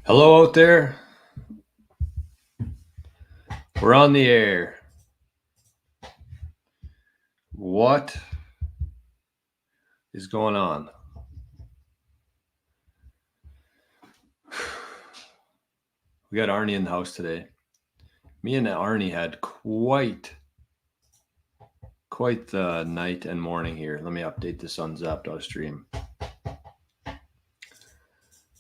Hello out there. We're on the air. What is going on? We got Arnie in the house today. Me and Arnie had quite the night and morning here. Let me update this on Zapdos stream.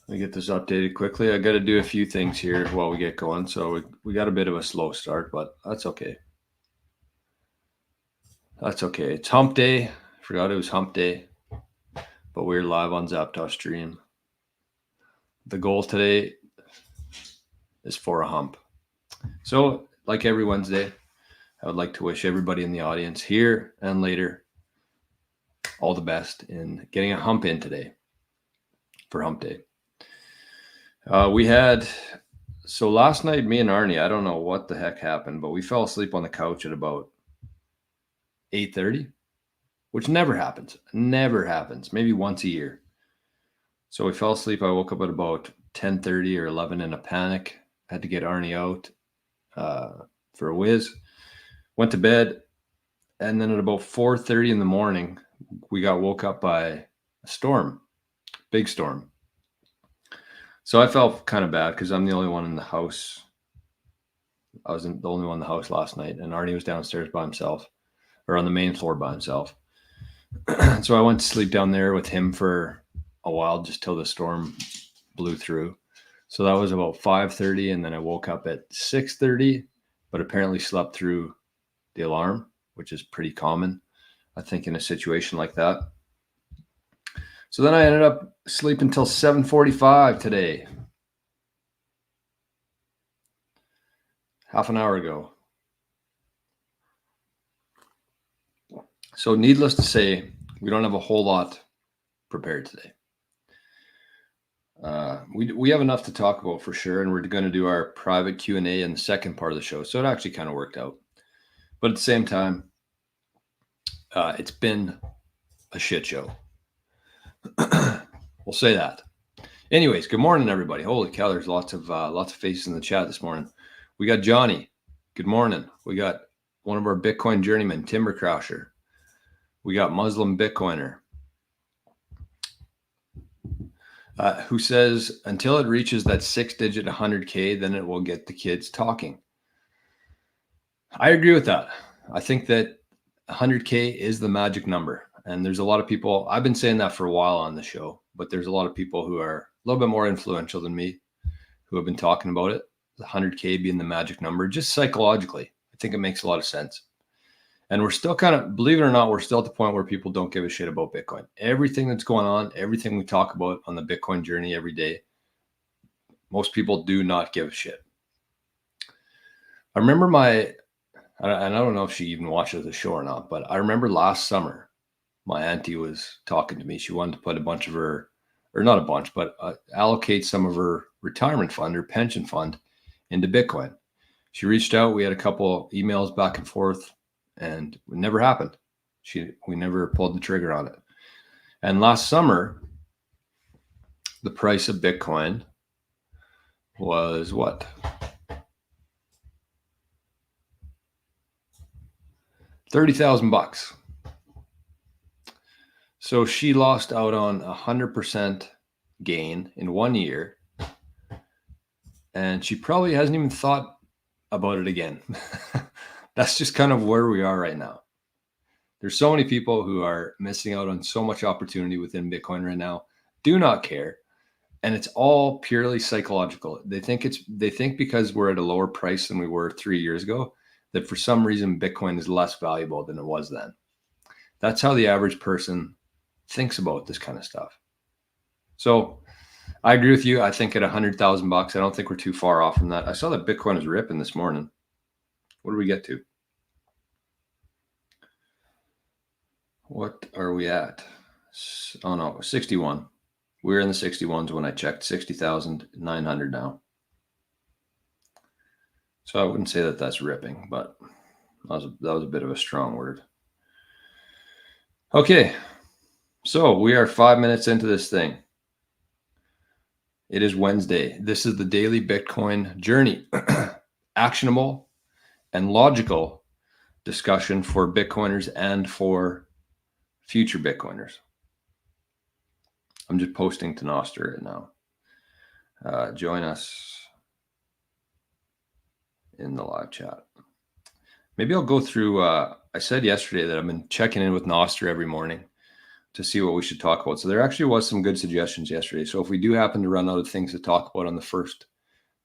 Let me get this updated quickly. I got to do a few things here while we get going. So we got a bit of a slow start, but that's okay. That's okay. It's hump day. I forgot it was hump day, but we're live on Zapdos stream. The goal today is for a hump. So like every Wednesday, I would like to wish everybody in the audience here and later all the best in getting a hump in today for hump day. So last night, me and Arnie, I don't know what the heck happened, but we fell asleep on the couch at about 8:30, which never happens, maybe once a year. So we fell asleep. I woke up at about 10:30 or 11 in a panic. I had to get Arnie out for a whiz, went to bed. And then at about 4:30 in the morning, we got woke up by a storm, big storm. So I felt kind of bad because I'm the only one in the house. I wasn't the only one in the house last night, and Arnie was downstairs by himself, or on the main floor by himself. So I went to sleep down there with him for a while, just till the storm blew through. So that was about 5:30, and then I woke up at 6:30, but apparently slept through the alarm, which is pretty common, I think, in a situation like that. So then I ended up sleeping until 7:45 today. Half an hour ago. So needless to say, we don't have a whole lot prepared today. We have enough to talk about for sure, and we're going to do our private Q&A in the second part of the show. So it actually kind of worked out. But at the same time, it's been a shit show. We'll say that. Anyways, good morning, everybody. Holy cow, there's lots of faces in the chat this morning. We got Johnny. Good morning. We got one of our Bitcoin journeymen, Timber Crasher. We got Muslim Bitcoiner, who says, until it reaches that 6-digit 100K, then it will get the kids talking. I agree with that. I think that 100K is the magic number. And there's a lot of people, I've been saying that for a while on the show, but there's a lot of people who are a little bit more influential than me who have been talking about it, the 100K being the magic number, just psychologically. I think it makes a lot of sense. And we're still kind of, believe it or not, we're still at the point where people don't give a shit about Bitcoin. Everything that's going on, everything we talk about on the Bitcoin journey every day, most people do not give a shit. I remember and I don't know if she even watches the show or not, but I remember last summer, my auntie was talking to me. She wanted to put a bunch of her, or not a bunch, but allocate some of her retirement fund or pension fund into Bitcoin. She reached out. We had a couple emails back and forth, and it never happened. We never pulled the trigger on it. And last summer, the price of Bitcoin was what? $30,000. So she lost out on 100% gain in 1 year, and she probably hasn't even thought about it again. That's just kind of where we are right now. There's so many people who are missing out on so much opportunity within Bitcoin right now, do not care. And it's all purely psychological. They think because we're at a lower price than we were 3 years ago, that for some reason Bitcoin is less valuable than it was then. That's how the average person thinks about this kind of stuff. So I agree with you. I think at $100,000, I don't think we're too far off from that. I saw that Bitcoin is ripping this morning. What do we get to? What are we at? Oh no, 61. We were in the 61s when I checked. 60,900 now. So I wouldn't say that that's ripping, but that was a bit of a strong word. Okay, so we are 5 minutes into this thing. It is Wednesday. This is the daily Bitcoin journey. Actionable and logical discussion for Bitcoiners and for future Bitcoiners. I'm just posting to NOSTR right now. Join us in the live chat. Maybe I'll go through, I said yesterday that I've been checking in with NOSTR every morning to see what we should talk about. So there actually was some good suggestions yesterday. So if we do happen to run out of things to talk about on the first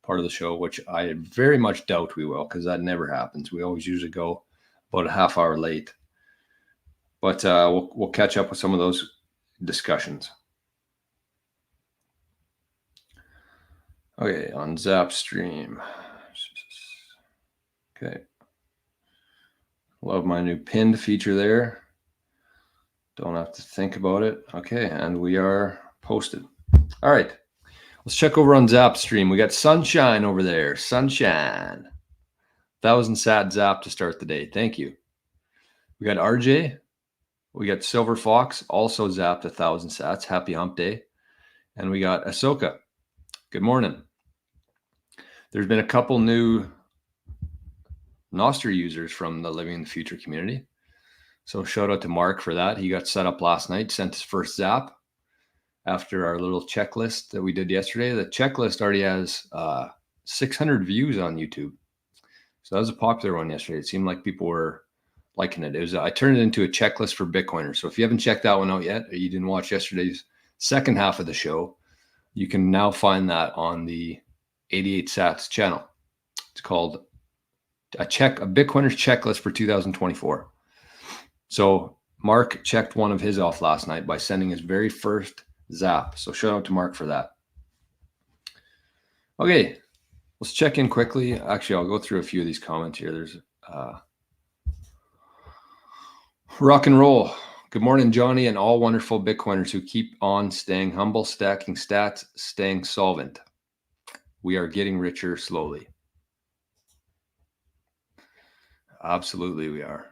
part of the show, which I very much doubt we will, because that never happens. We always usually go about a half hour late. But we'll catch up with some of those discussions. Okay, on Zapstream. Okay. Love my new pinned feature there. Don't have to think about it. Okay, and we are posted. All right, let's check over on Zapstream. We got Sunshine over there. Sunshine. 1,000 sat Zap to start the day. Thank you. We got RJ. We got Silver Fox, also zapped 1,000 sats. Happy hump day. And we got Ahsoka. Good morning. There's been a couple new NOSTR users from the Living in the Future community. So shout out to Mark for that. He got set up last night, sent his first zap after our little checklist that we did yesterday. The checklist already has 600 views on YouTube. So that was a popular one yesterday. It seemed like people were liking it. I turned it into a checklist for Bitcoiners. So if you haven't checked that one out yet, or you didn't watch yesterday's second half of the show, you can now find that on the 88 Sats channel. It's called a Bitcoiner's checklist for 2024. So Mark checked one of his off last night by sending his very first zap. So shout out to Mark for that. Okay, let's check in quickly. Actually, I'll go through a few of these comments here. There's rock and roll. Good morning, Johnny, and all wonderful Bitcoiners who keep on staying humble, stacking stats, staying solvent. We are getting richer slowly. Absolutely, we are.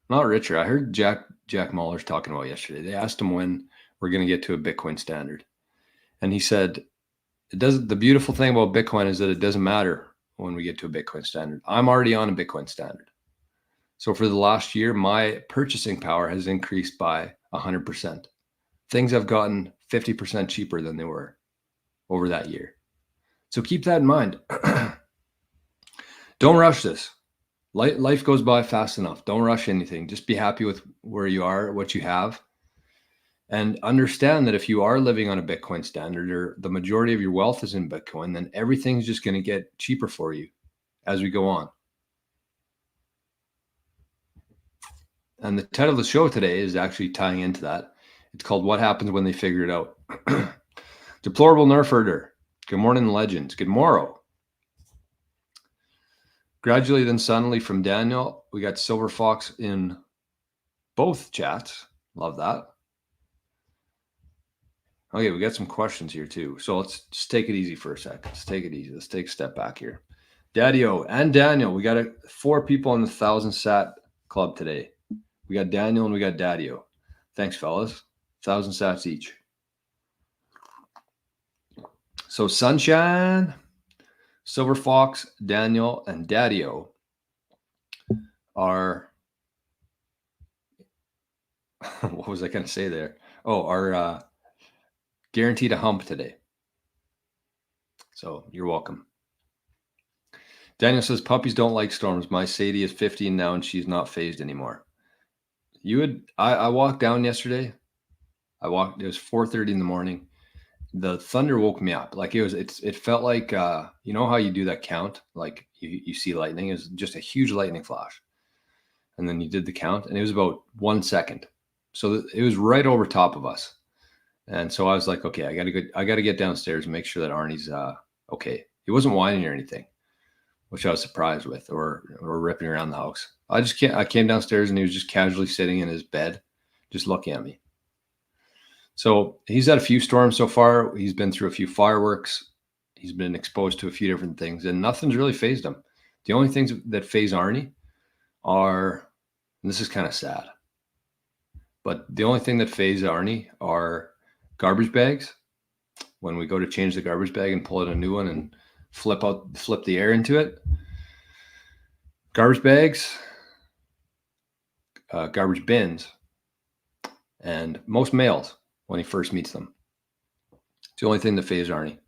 Not richer. I heard Jack Mahler's talking about yesterday. They asked him when we're going to get to a Bitcoin standard. And he said, the beautiful thing about Bitcoin is that it doesn't matter when we get to a Bitcoin standard. I'm already on a Bitcoin standard. So for the last year, my purchasing power has increased by 100%. Things have gotten 50% cheaper than they were over that year. So keep that in mind. Don't rush this. Life goes by fast enough. Don't rush anything. Just be happy with where you are, what you have. And understand that if you are living on a Bitcoin standard, or the majority of your wealth is in Bitcoin, then everything's just going to get cheaper for you as we go on. And the title of the show today is actually tying into that. It's called What Happens When They Figure It Out. Deplorable Nerf Herder. Good morning, legends. Good morrow. Gradually, then suddenly from Daniel, we got Silver Fox in both chats. Love that. Okay, we got some questions here too. So let's just take it easy for a second. Let's take it easy. Let's take a step back here. Daddy-O and Daniel, we got 4 people in the 1,000 sat club today. We got Daniel and we got Daddy-O. Thanks, fellas. 1,000 sats each. So Sunshine, Silver Fox, Daniel, and Daddy-O are, what was I going to say there? Oh, are guaranteed a hump today. So you're welcome. Daniel says, puppies don't like storms. My Sadie is 15 now and she's not phased anymore. I walked down yesterday. It was 4:30 in the morning. The thunder woke me up. Like it felt like, you know how you do that count? Like you see lightning. It was just a huge lightning flash. And then you did the count and it was about 1 second. So it was right over top of us. And so I was like, okay, I got to get downstairs and make sure that Arnie's okay. He wasn't whining or anything, which I was surprised with, or ripping around the house. I came downstairs and he was just casually sitting in his bed, just looking at me. So he's had a few storms so far. He's been through a few fireworks. He's been exposed to a few different things, and nothing's really phased him. The only things that phase Arnie are, and this is kind of sad, but the only thing that phase Arnie are garbage bags when we go to change the garbage bag and pull out a new one and flip the air into it. Garbage bags, garbage bins, and most males when he first meets them. It's the only thing that fazes Arnie.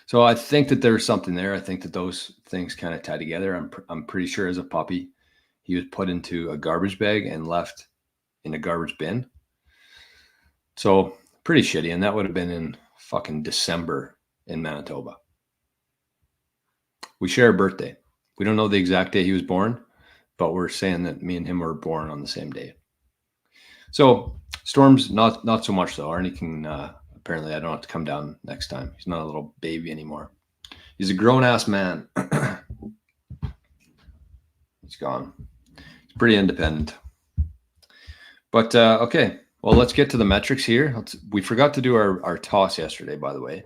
So I think that there's something there. I think that those things kind of tie together. I'm pretty sure as a puppy, he was put into a garbage bag and left in a garbage bin. So pretty shitty. And that would have been in fucking December in Manitoba. We share a birthday. We don't know the exact day he was born, but we're saying that me and him were born on the same day. So Storm's not so much though. Arnie can, apparently I don't have to come down next time. He's not a little baby anymore. He's a grown-ass man. He's gone. He's pretty independent. But, okay. Well, let's get to the metrics here. We forgot to do our toss yesterday, by the way.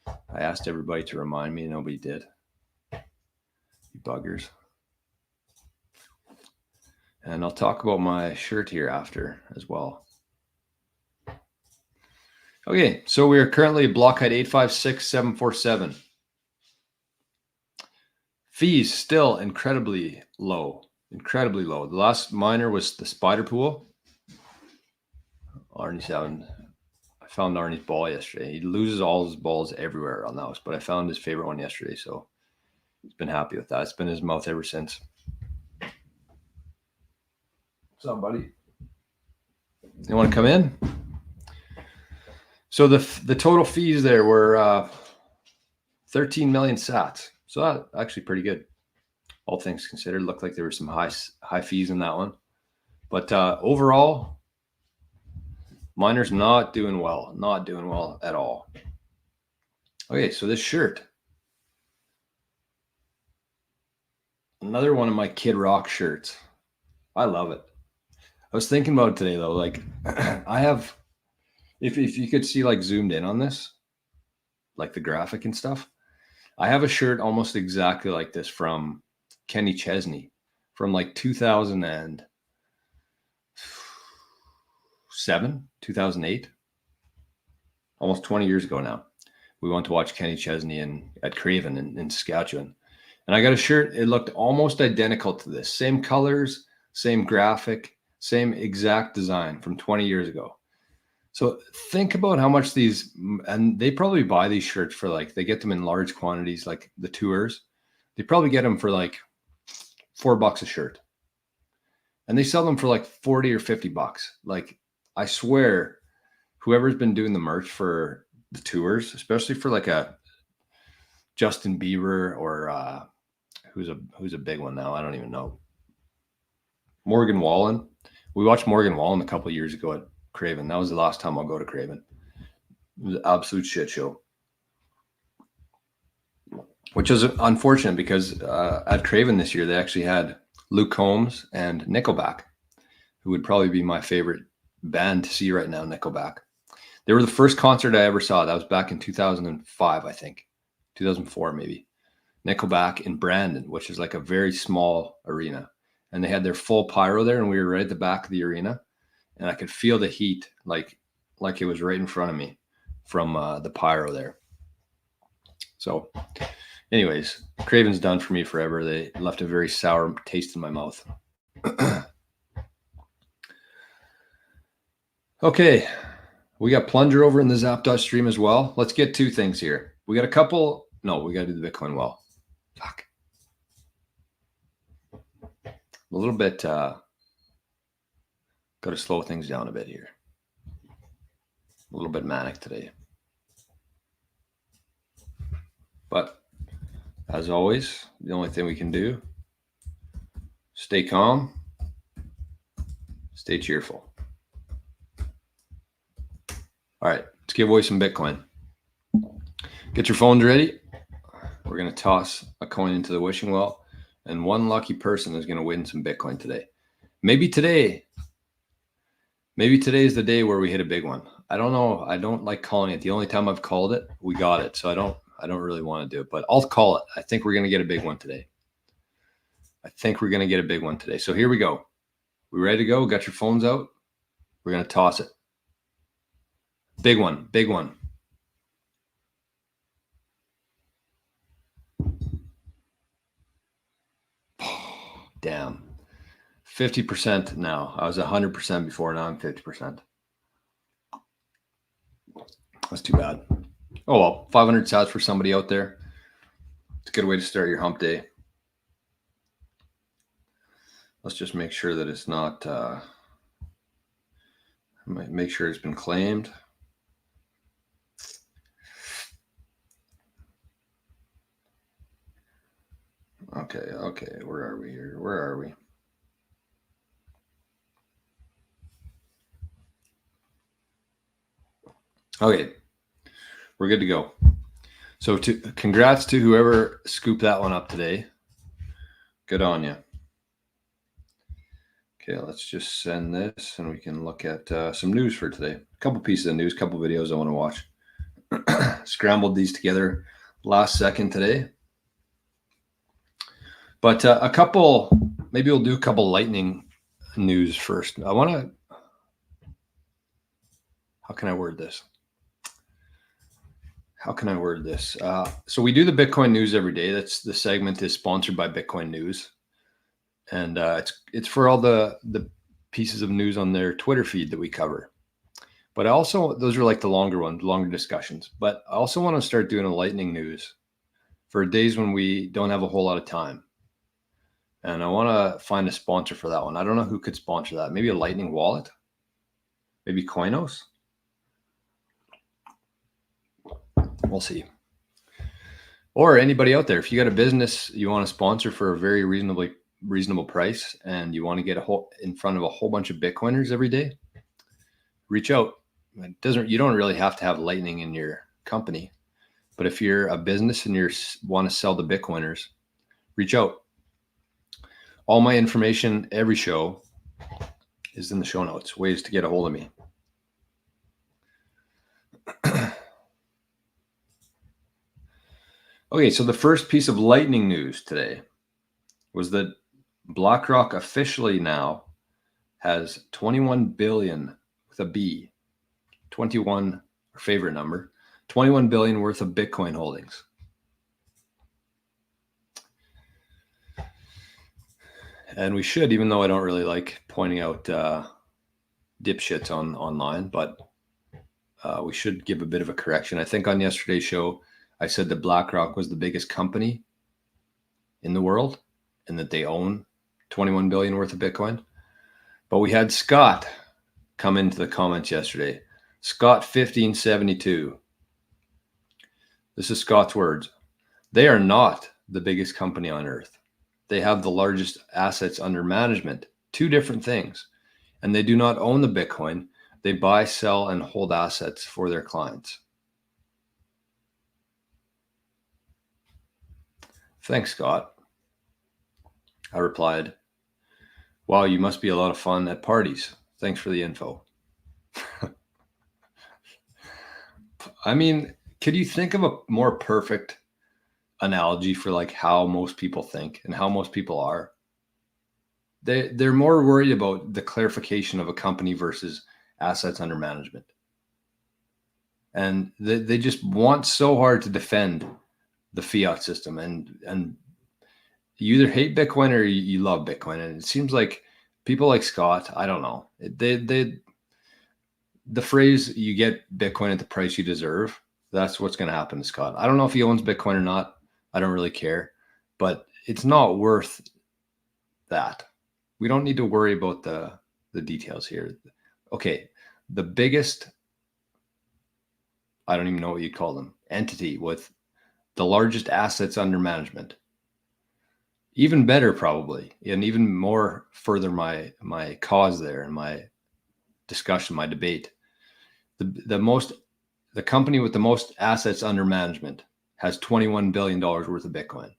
I asked everybody to remind me. Nobody did. You buggers. And I'll talk about my shirt here after as well. Okay, so we are currently block height 856,747. Fees still incredibly low. Incredibly low. The last miner was the spider pool. I found Arnie's ball yesterday. He loses all his balls everywhere on those, but I found his favorite one yesterday, so he's been happy with that. It's been his mouth ever since. What's up, buddy? You want to come in? So the total fees there were 13 million sats. So that actually pretty good. All things considered, looked like there were some high fees in that one. But overall, miner's not doing well. Not doing well at all. Okay, so this shirt. Another one of my Kid Rock shirts. I love it. I was thinking about it today though. Like I have, if you could see like zoomed in on this, like the graphic and stuff, I have a shirt almost exactly like this from Kenny Chesney from like 2007, 2008, almost 20 years ago now. We went to watch Kenny Chesney at Craven in Saskatchewan. And I got a shirt. It looked almost identical to this. Same colors, same graphic, same exact design from 20 years ago. So think about how much these, and they probably buy these shirts for like, they get them in large quantities, like the tours. They probably get them for like $4 a shirt. And they sell them for like 40 or 50 bucks. Like I swear, whoever's been doing the merch for the tours, especially for like a Justin Bieber or who's a big one now, I don't even know. Morgan Wallen. We watched Morgan Wallen a couple of years ago at Craven. That was the last time I'll go to Craven. It was an absolute shit show, which is unfortunate because at Craven this year they actually had Luke Combs and Nickelback, who would probably be my favorite band to see right now. Nickelback. They were the first concert I ever saw. That was back in 2005, I think, 2004 maybe. Nickelback in Brandon, which is like a very small arena. And they had their full pyro there, and we were right at the back of the arena. And I could feel the heat like it was right in front of me from the pyro there. So anyways, Craven's done for me forever. They left a very sour taste in my mouth. Okay. We got Plunger over in the Zapdos stream as well. Let's get two things here. We got a couple. No, we got to do the Bitcoin well. Fuck. A little bit, got to slow things down a bit here. A little bit manic today. But as always, the only thing we can do, stay calm, stay cheerful. All right, let's give away some Bitcoin. Get your phones ready. We're going to toss a coin into the wishing well, and one lucky person is going to win some Bitcoin today. Maybe today is the day where we hit a big one. I don't know. I don't like calling it. The only time I've called it, we got it. So I don't really want to do it, but I'll call it. I think we're going to get a big one today. So here we go. We ready to go? Got your phones out? We're going to toss it. Big one. damn. 50% now. I was 100% before. Now I'm 50%. That's too bad. Oh, well, 500 sats for somebody out there. It's a good way to start your hump day. Let's just make sure that it's not, make sure it's been claimed. Okay. Where are we here? Where are we? Okay, we're good to go. So congrats to whoever scooped that one up today. Good on you. Okay, let's just send this and we can look at some news for today. A couple pieces of news, couple videos I want to watch. Scrambled these together last second today. But a couple, maybe we'll do a couple lightning news first. How can I word this? So we do the Bitcoin news every day. That's the segment is sponsored by Bitcoin News. And it's for all the pieces of news on their Twitter feed that we cover. But those are like the longer ones, longer discussions. But I also want to start doing a lightning news for days when we don't have a whole lot of time. And I want to find a sponsor for that one. I don't know who could sponsor that. Maybe a Lightning wallet? Maybe Coinos? We'll see. Or anybody out there, if you got a business you want to sponsor for a very reasonable price and you want to get in front of a whole bunch of Bitcoiners every day, reach out. You don't really have to have Lightning in your company, but if you're a business and you want to sell to Bitcoiners, reach out. All my information, every show, is in the show notes. Ways to get a hold of me. Okay, so the first piece of lightning news today was that BlackRock officially now has 21 billion with a B, 21, our favorite number, 21 billion worth of Bitcoin holdings. And we should, even though I don't really like pointing out dipshits online, but we should give a bit of a correction. I think on yesterday's show, I said that BlackRock was the biggest company in the world and that they own 21 billion worth of Bitcoin. But we had Scott come into the comments yesterday. Scott 1572. This is Scott's words. They are not the biggest company on earth. They have the largest assets under management. Two different things. And they do not own the Bitcoin. They buy, sell, and hold assets for their clients. Thanks, Scott. I replied, wow, you must be a lot of fun at parties. Thanks for the info. I mean, could you think of a more perfect analogy for like how most people think and how most people are? They're more worried about the clarification of a company versus assets under management. And they just want so hard to defend the fiat system, and you either hate Bitcoin or you love Bitcoin. And it seems like people like Scott, I don't know, the phrase "you get Bitcoin at the price you deserve," that's what's going to happen to Scott. I don't know if he owns Bitcoin or not. I don't really care, but it's not worth that. We don't need to worry about the details here. Okay, the biggest, I don't even know what you'd call them, entity with the largest assets under management. Even better, probably, and even more further my cause there and my discussion, my debate. The company with the most assets under management has $21 billion worth of Bitcoin.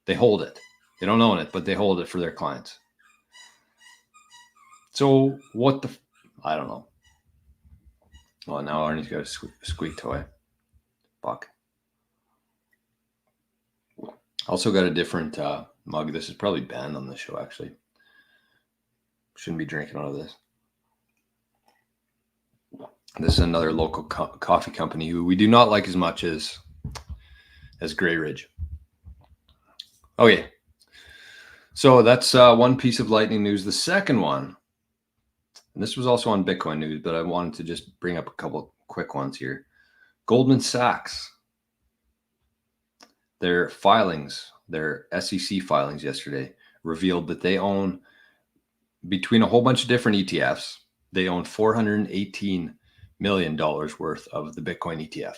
They hold it. They don't own it, but they hold it for their clients. So I don't know. Well, now Arnie's got a squeak toy. Fuck. Also got a different mug. This is probably banned on the show, actually. Shouldn't be drinking out of this. This is another local coffee company who we do not like as much as Grey Ridge. Okay. So that's one piece of lightning news. The second one, and this was also on Bitcoin news, but I wanted to just bring up a couple quick ones here. Goldman Sachs, their filings, their SEC filings yesterday revealed that they own, between a whole bunch of different ETFs, they own $418 million worth of the Bitcoin ETF.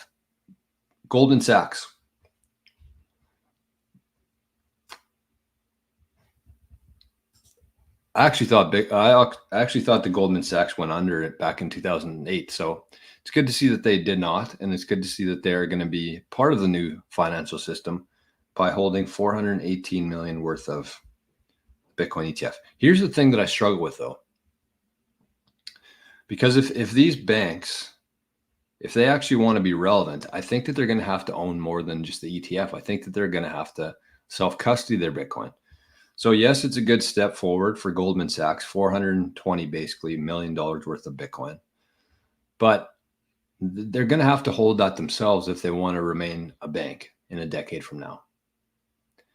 Goldman Sachs. I actually thought the Goldman Sachs went under it back in 2008. So it's good to see that they did not, and it's good to see that they're going to be part of the new financial system by holding 418 million worth of Bitcoin ETF. Here's the thing that I struggle with, though, because if these banks, if they actually want to be relevant, I think that they're going to have to own more than just the ETF. I think that they're going to have to self-custody their Bitcoin. So yes, it's a good step forward for Goldman Sachs, 420 basically $1 million worth of Bitcoin. But they're going to have to hold that themselves if they want to remain a bank in a decade from now.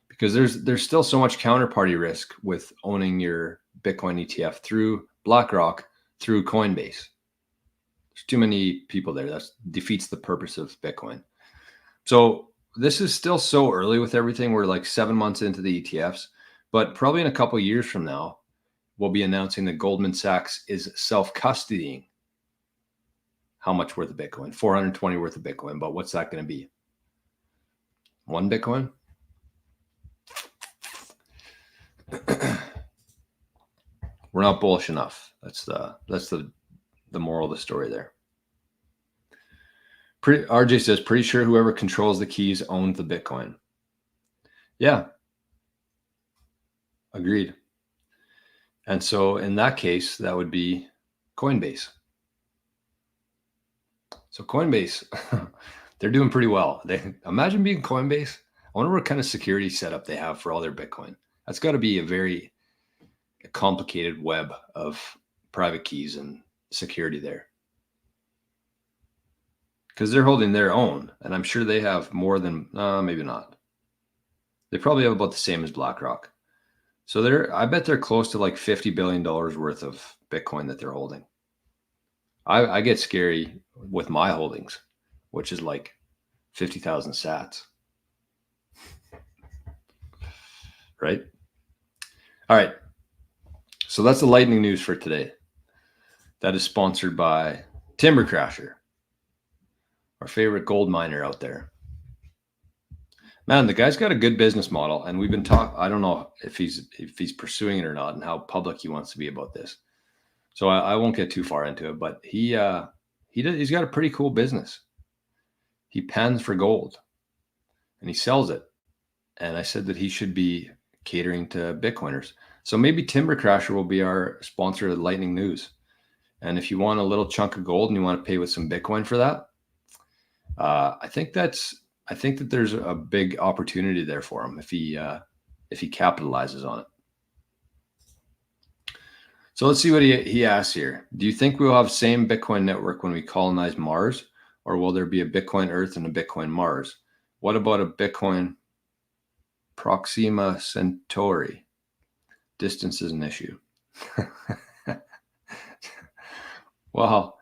Because there's still so much counterparty risk with owning your Bitcoin ETF through BlackRock, through Coinbase. There's too many people there. That defeats the purpose of Bitcoin. So this is still so early with everything. We're like 7 months into the ETFs. But probably in a couple of years from now, we'll be announcing that Goldman Sachs is self-custodying how much worth of Bitcoin? 420 worth of Bitcoin. But what's that going to be? 1 Bitcoin? We're not bullish enough. That's the moral of the story there. RJ says, pretty sure whoever controls the keys owns the Bitcoin. Yeah. Agreed. And so in that case, that would be Coinbase. So Coinbase, they're doing pretty well. Imagine being Coinbase. I wonder what kind of security setup they have for all their Bitcoin. That's got to be a very complicated web of private keys and security there. Because they're holding their own, and I'm sure they have more than, maybe not. They probably have about the same as BlackRock. So I bet they're close to like $50 billion worth of Bitcoin that they're holding. I get scary with my holdings, which is like 50,000 sats. Right? All right. So that's the lightning news for today. That is sponsored by Timber Crasher, our favorite gold miner out there. Man, the guy's got a good business model, and we've been talking. I don't know if he's pursuing it or not, and how public he wants to be about this. So I won't get too far into it, but he's got a pretty cool business. He pans for gold, and he sells it. And I said that he should be catering to Bitcoiners. So maybe Timber Crasher will be our sponsor of Lightning News. And if you want a little chunk of gold and you want to pay with some Bitcoin for that, I think that there's a big opportunity there for him if he capitalizes on it. So let's see what he asks here. Do you think we'll have same Bitcoin network when we colonize Mars, or will there be a Bitcoin Earth and a Bitcoin Mars? What about a Bitcoin Proxima Centauri? Distance is an issue. Well,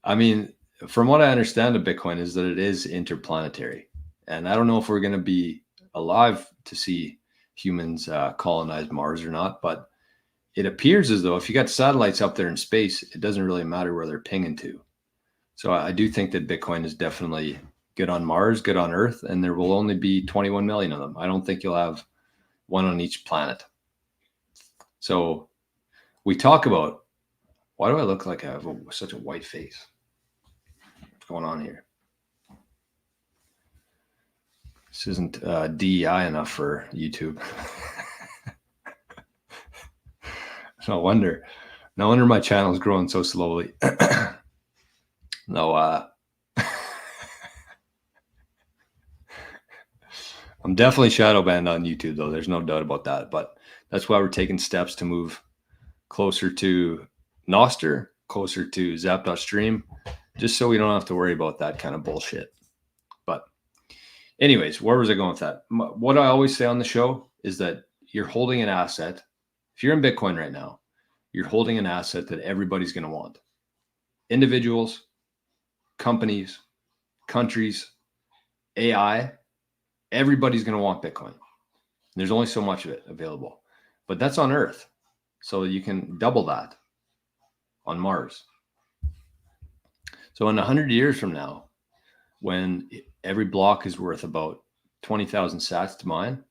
I mean, from what I understand of Bitcoin is that it is interplanetary. And I don't know if we're going to be alive to see humans colonize Mars or not, but it appears as though if you got satellites up there in space, it doesn't really matter where they're pinging to. So I do think that Bitcoin is definitely good on Mars, good on Earth, and there will only be 21 million of them. I don't think you'll have one on each planet. So we talk about, why do I look like I have such a white face? What's going on here? This isn't DEI enough for YouTube. No wonder my channel is growing so slowly. No, I'm definitely shadow banned on YouTube, though. There's no doubt about that. But that's why we're taking steps to move closer to NOSTR, closer to Zap.stream, just so we don't have to worry about that kind of bullshit. But anyways, where was I going with that? What I always say on the show is that you're holding an asset. If you're in Bitcoin right now, you're holding an asset that everybody's going to want. Individuals, companies, countries, AI, everybody's going to want Bitcoin. There's only so much of it available, but that's on Earth. So you can double that on Mars. So in 100 years from now, when every block is worth about 20,000 sats to mine,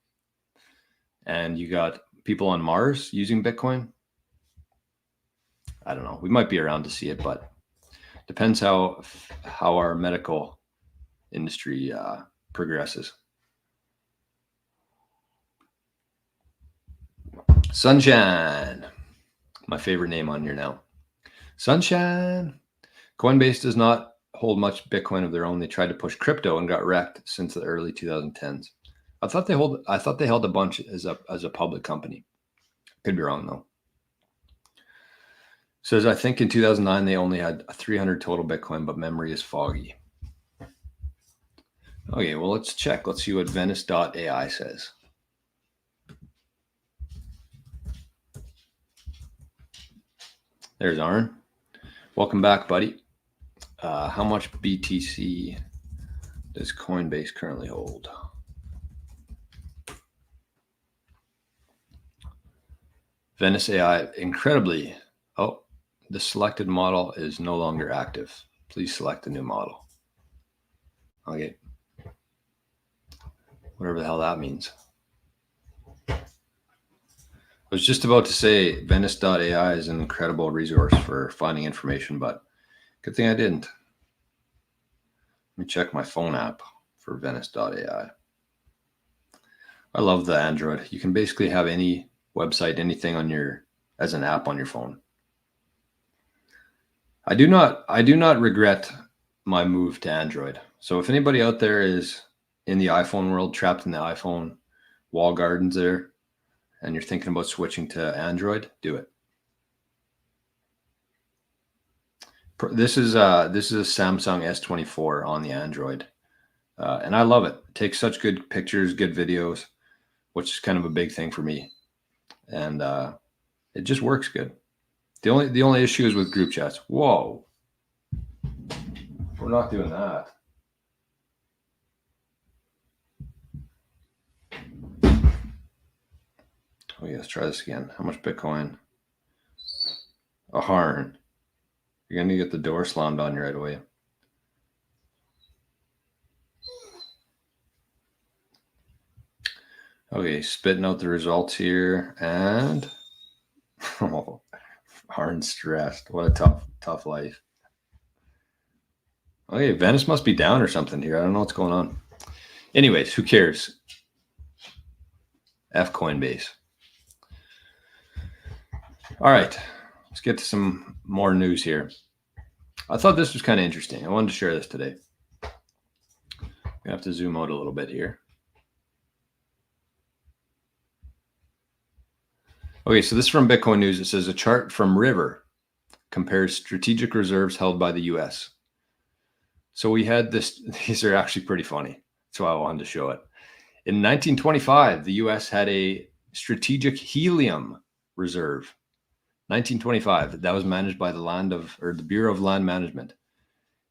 and you got people on Mars using Bitcoin, I don't know. We might be around to see it, but depends how our medical industry progresses. Sunshine, my favorite name on here now. Sunshine. Coinbase does not hold much Bitcoin of their own. They tried to push crypto and got wrecked since the early 2010s. I thought they held a bunch as a public company. Could be wrong though. Says I think in 2009 they only had 300 total Bitcoin, but memory is foggy. Okay, well let's check. Let's see what Venice.ai says. There's Arn. Welcome back, buddy. How much BTC does Coinbase currently hold? Venice AI, incredibly. Oh, the selected model is no longer active. Please select a new model. Okay. Whatever the hell that means. I was just about to say Venice.ai is an incredible resource for finding information, but good thing I didn't. Let me check my phone app for Venice.ai. I love the Android. You can basically have any website, anything as an app on your phone. I do not regret my move to Android. So if anybody out there is in the iPhone world, trapped in the iPhone wall gardens there, and you're thinking about switching to Android, do it. This is a Samsung S24 on the Android, and I love it. It takes such good pictures, good videos, which is kind of a big thing for me, and it just works good. The only issue is with group chats. Whoa, we're not doing that. Oh yeah, let's try this again. How much Bitcoin? A Harn. You're going to get the door slammed on you right away. Okay, spitting out the results here. And oh, Harn stressed. What a tough life. Okay, Venice must be down or something here. I don't know what's going on. Anyways, who cares? F Coinbase. All right, let's get to some more news here. I thought this was kind of interesting. I wanted to share this today. We have to zoom out a little bit here. Okay, so this is from Bitcoin News. It says a chart from River compares strategic reserves held by the US. So we had this, these are actually pretty funny. That's why I wanted to show it. In 1925, the US had a strategic helium reserve. 1925, that was managed by the Bureau of Land Management.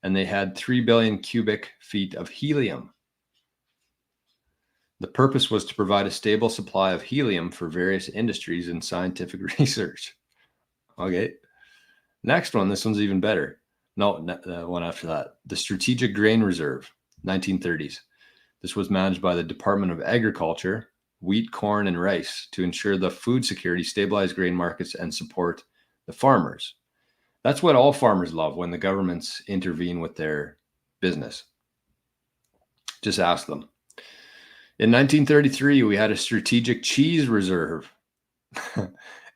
And they had 3 billion cubic feet of helium. The purpose was to provide a stable supply of helium for various industries and scientific research. Okay. Next one, this one's even better. No, the one after that. The Strategic Grain Reserve, 1930s. This was managed by the Department of Agriculture, wheat, corn, and rice to ensure the food security, stabilize grain markets, and support the farmers. That's what all farmers love when the governments intervene with their business. Just ask them. In 1933, we had a strategic cheese reserve.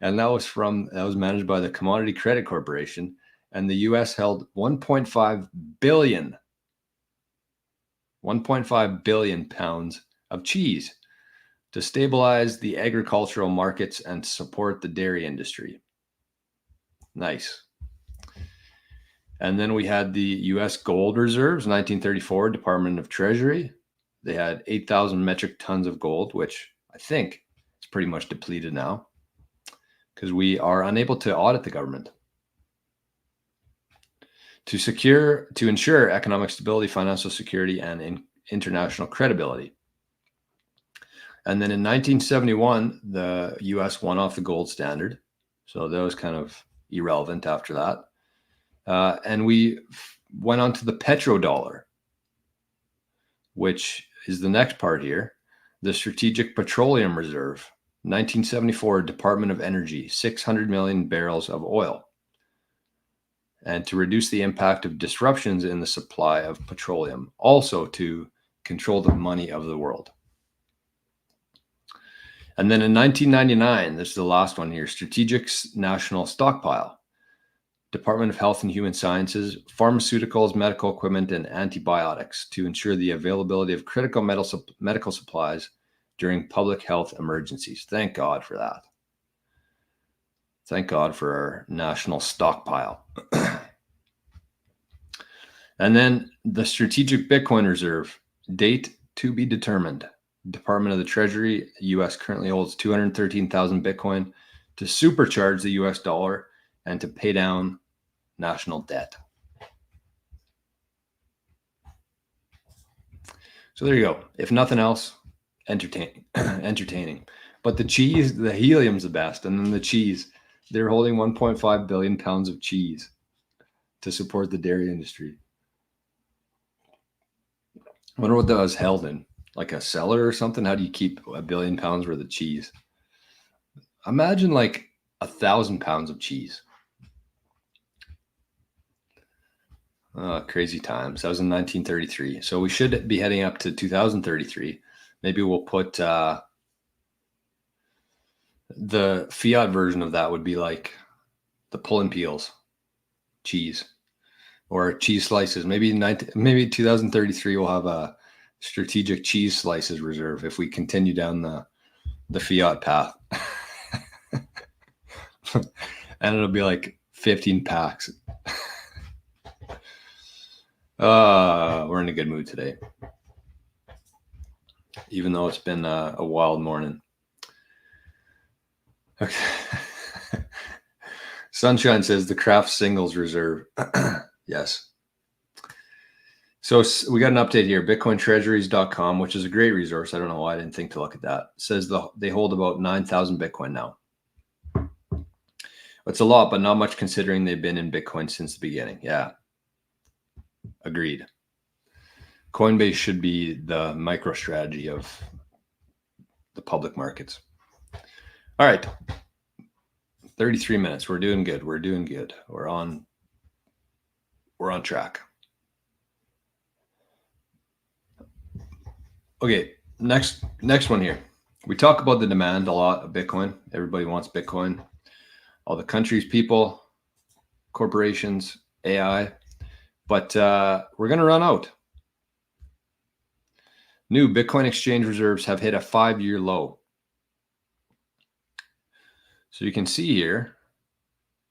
And that was managed by the Commodity Credit Corporation. And the US held 1.5 billion pounds of cheese to stabilize the agricultural markets and support the dairy industry. Nice. And then we had the US Gold Reserves, 1934, Department of Treasury. They had 8,000 metric tons of gold, which I think is pretty much depleted now because we are unable to audit the government. To ensure economic stability, financial security, and international credibility. And then in 1971, the US won off the gold standard. So that was kind of irrelevant after that. And we went on to the petrodollar, which is the next part here. The Strategic Petroleum Reserve, 1974, Department of Energy, 600 million barrels of oil. And to reduce the impact of disruptions in the supply of petroleum, also to control the money of the world. And then in 1999, this is the last one here, Strategic National Stockpile, Department of Health and Human Sciences, pharmaceuticals, medical equipment, and antibiotics to ensure the availability of critical medical supplies during public health emergencies. Thank God for that. Thank God for our national stockpile. And then the Strategic Bitcoin Reserve, date to be determined. Department of the Treasury, US currently holds 213,000 Bitcoin to supercharge the US dollar and to pay down national debt. So there you go. If nothing else, entertaining. But the cheese, the helium's the best. And then the cheese, they're holding 1.5 billion pounds of cheese to support the dairy industry. I wonder what that was held in, like a cellar or something. How do you keep 1 billion pounds worth of cheese? Imagine like 1,000 pounds of cheese. Crazy times. That was in 1933. So we should be heading up to 2033. Maybe we'll put the fiat version of that would be like the pull and peels cheese or cheese slices. Maybe 2033 we'll have a strategic cheese slices reserve if we continue down the fiat path. And it'll be like 15 packs. We're in a good mood today, even though it's been a wild morning. Okay. Sunshine says the Craft Singles Reserve. Yes. So we got an update here. BitcoinTreasuries.com, which is a great resource. I don't know why I didn't think to look at that. It says they hold about 9,000 Bitcoin now. It's a lot, but not much considering they've been in Bitcoin since the beginning. Yeah. Agreed. Coinbase should be the micro strategy of the public markets. All right. 33 minutes. We're doing good. We're doing good. We're on track. Okay, next one here. We talk about the demand a lot of Bitcoin. Everybody wants Bitcoin. All the countries, people, corporations, AI. But we're going to run out. New Bitcoin exchange reserves have hit a 5-year low. So you can see here,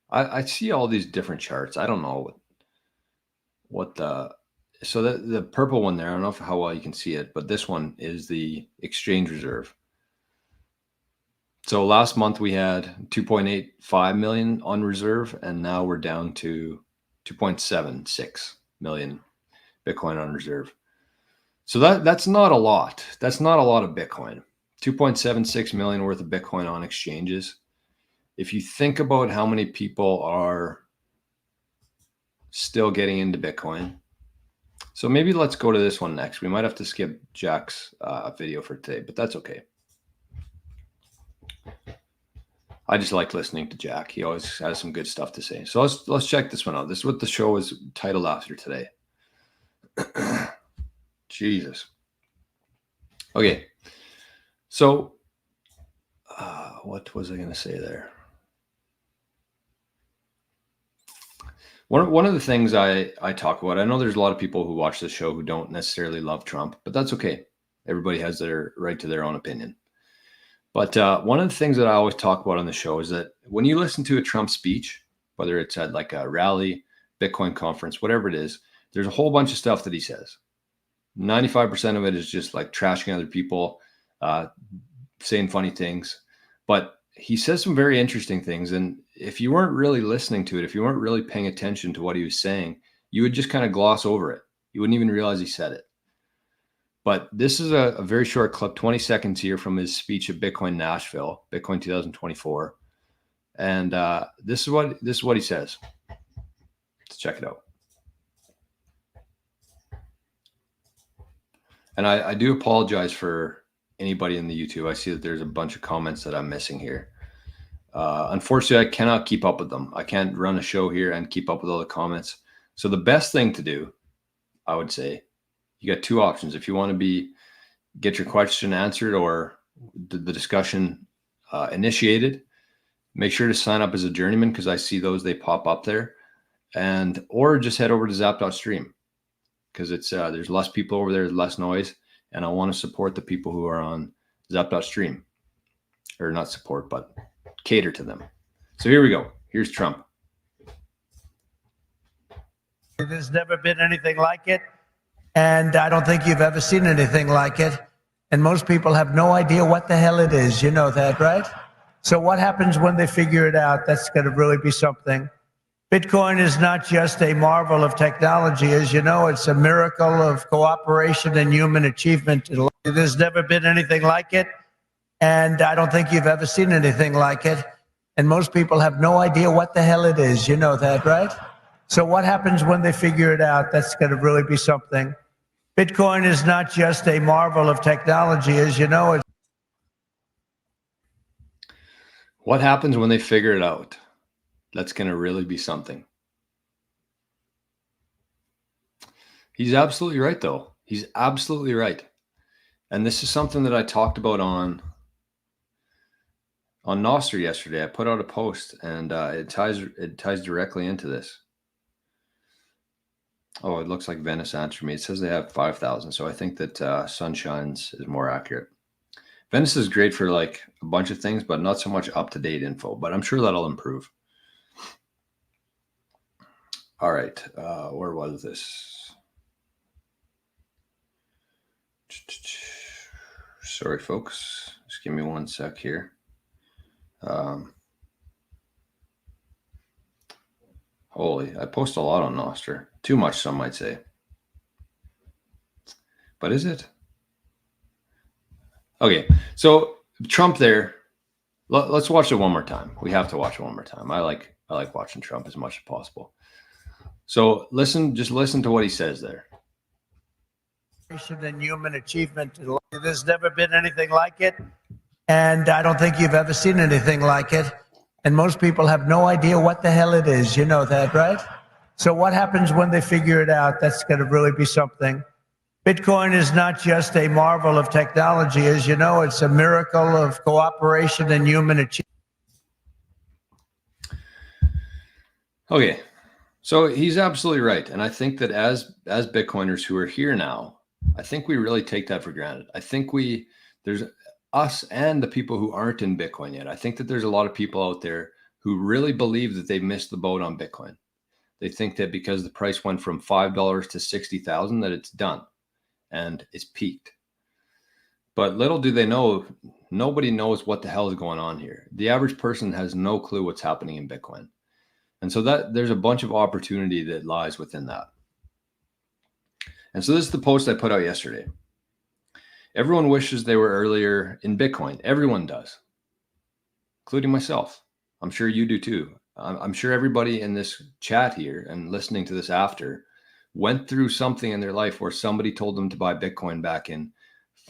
I see all these different charts. I don't know so the purple one there, I don't know how well you can see it, but this one is the exchange reserve. So last month we had 2.85 million on reserve, and now we're down to 2.76 million Bitcoin on reserve. So that's not a lot. That's not a lot of Bitcoin. 2.76 million worth of Bitcoin on exchanges. If you think about how many people are still getting into Bitcoin. So maybe let's go to this one next. We might have to skip Jack's video for today, but that's okay. I just like listening to Jack. He always has some good stuff to say. So let's check this one out. This is what the show is titled after today. Jesus. Okay. So what was I going to say there? One of the things I talk about, I know there's a lot of people who watch the show who don't necessarily love Trump, but that's okay. Everybody has their right to their own opinion. But one of the things that I always talk about on the show is that when you listen to a Trump speech, whether it's at like a rally, Bitcoin conference, whatever it is, there's a whole bunch of stuff that he says. 95% of it is just like trashing other people, saying funny things. But he says some very interesting things. And if you weren't really listening to it, if you weren't really paying attention to what he was saying, you would just kind of gloss over it. You wouldn't even realize he said it. But this is a very short clip, 20 seconds here from his speech at Bitcoin Nashville, Bitcoin 2024. And this is what he says. Let's check it out. And I do apologize for anybody in the YouTube. I see that there's a bunch of comments that I'm missing here. Unfortunately, I cannot keep up with them. I can't run a show here and keep up with all the comments. So the best thing to do, I would say, you got two options. If you want to get your question answered or the discussion initiated, make sure to sign up as a journeyman, because I see those, they pop up there. Or just head over to zap.stream, because it's there's less people over there, less noise, and I want to support the people who are on zap.stream, or not support, but cater to them. So here we go. Here's Trump. There's never been anything like it, and I don't think you've ever seen anything like it. And most people have no idea what the hell it is. You know that, right? So what happens when they figure it out? That's going to really be something. Bitcoin is not just a marvel of technology. As you know, it's a miracle of cooperation and human achievement. There's never been anything like it, and I don't think you've ever seen anything like it. And most people have no idea what the hell it is. You know that, right? So what happens when they figure it out? That's going to really be something. Bitcoin is not just a marvel of technology. As you know, it's... What happens when they figure it out? That's going to really be something. He's absolutely right, though. He's absolutely right. And this is something that I talked about on NOSTR yesterday. I put out a post, and it ties directly into this. Oh, it looks like Venice answered me. It says they have 5,000. So I think that Sunshine's is more accurate. Venice is great for like a bunch of things, but not so much up-to-date info. But I'm sure that'll improve. All right. Where was this? Sorry, folks. Just give me one sec here. Holy, I post a lot on NOSTR. Too much, some might say. But is it? Okay, so Trump there. Let's watch it one more time. We have to watch it one more time. I like watching Trump as much as possible. So just listen to what he says there. And human achievement. There's never been anything like it, and I don't think you've ever seen anything like it. And most people have no idea what the hell it is. You know that, right? So what happens when they figure it out? That's going to really be something. Bitcoin is not just a marvel of technology. As you know, it's a miracle of cooperation and human achievement. Okay, so he's absolutely right. And I think that as Bitcoiners who are here now, I think we really take that for granted. I think there's us and the people who aren't in Bitcoin yet. I think that there's a lot of people out there who really believe that they've missed the boat on Bitcoin. They think that because the price went from $5 to 60,000 that it's done and it's peaked. But little do they know, nobody knows what the hell is going on here. The average person has no clue what's happening in Bitcoin. And so that there's a bunch of opportunity that lies within that. And so this is the post I put out yesterday. Everyone wishes they were earlier in Bitcoin. Everyone does, including myself. I'm sure you do too. I'm sure everybody in this chat here and listening to this after went through something in their life where somebody told them to buy Bitcoin back in